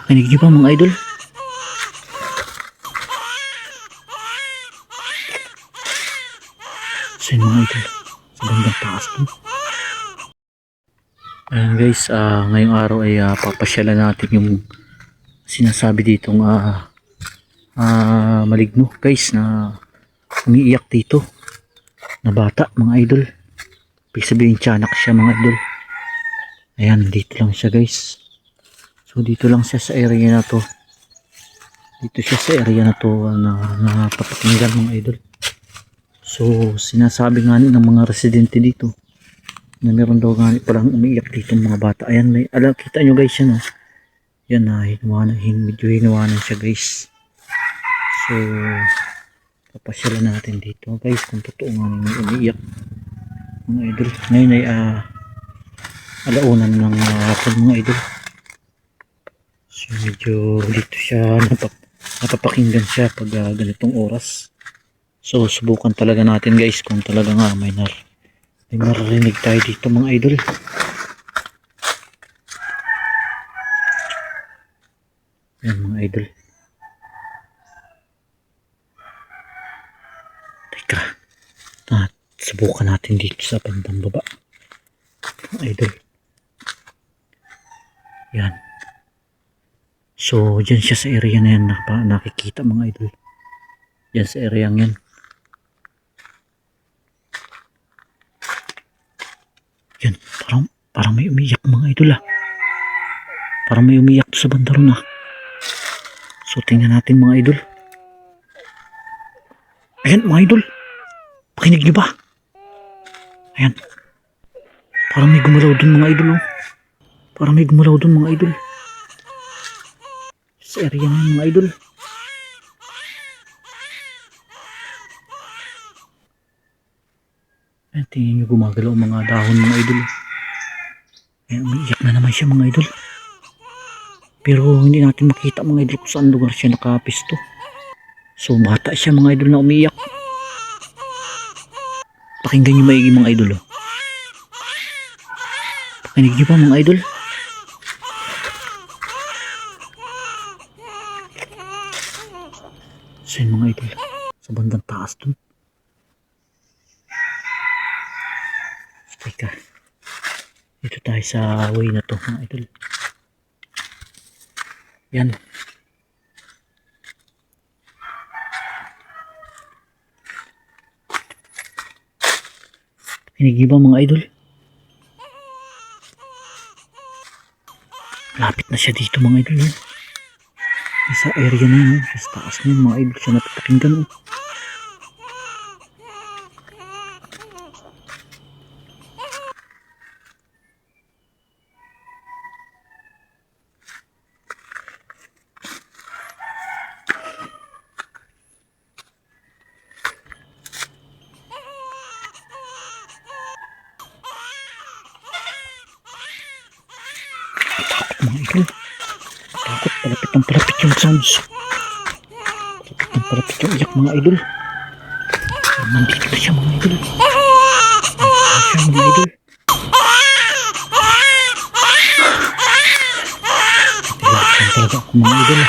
Pakinig niyo ba mga idol? So yun mga idol, sa bandang taas dun. Ayan guys, ngayong araw ay papasyalan natin yung sinasabi ditong maligno guys na umiiyak dito na bata mga idol. Ibig sabihin tiyanak siya mga idol. Ayan, dito lang siya guys. So dito lang siya sa area na to. Dito siya sa area na to na napapakinggan mga idol. So sinasabi nga ng mga residente dito na meron daw nga palang umiiyak dito mga bata. Ayan, may kita nyo guys yan yan medyo hinawanan siya guys. So papasyalan natin dito guys kung totoo nga may umiiyak mga idol. Ngayon ay alaunan ng hapon mga idol. So medyo dito siya napapakinggan siya pag ganitong oras. So subukan talaga natin guys kung talaga nga may maririnig tayo dito mga idol. Ayan mga idol. Teka, subukan natin dito sa bandang baba mga idol. Yan. So dyan siya sa area na yan nakikita mga idol. Yan sa area yan. Yan, parang may umiyak mga idol Parang may umiyak sa banda ron So tingnan natin mga idol. Ayan mga idol. Pakinig nyo ba? Ayan. Parang may gumalaw dun mga idol Parang may gumalaw dun mga idol. Sa area na mga idol. Ayan, tingnan nyo gumagalaw mga dahon mga idol. Ayan, umiiyak na naman siya mga idol. Pero hindi natin makita mga idol kung saan lugar siya nakapisto. So bata siya mga idol na umiiyak. Pakinggan nyo maigi mga idol Pakinig nyo ba mga idol? So yun mga idol, sa bandang taas dun. Teka, dito tayo sa way na to mga idol. Yan. Pakinig nyo ba mga idol? Lapit na siya dito mga idol sa area na yun, sa taas na yun mga idol siya napapakinggan Takot mga idol. Takot, palapit yung sounds. Palapit yung iyak mga idol. Nandito na siya mga idol. Nandito siya mga idol. Talaga ako mga idol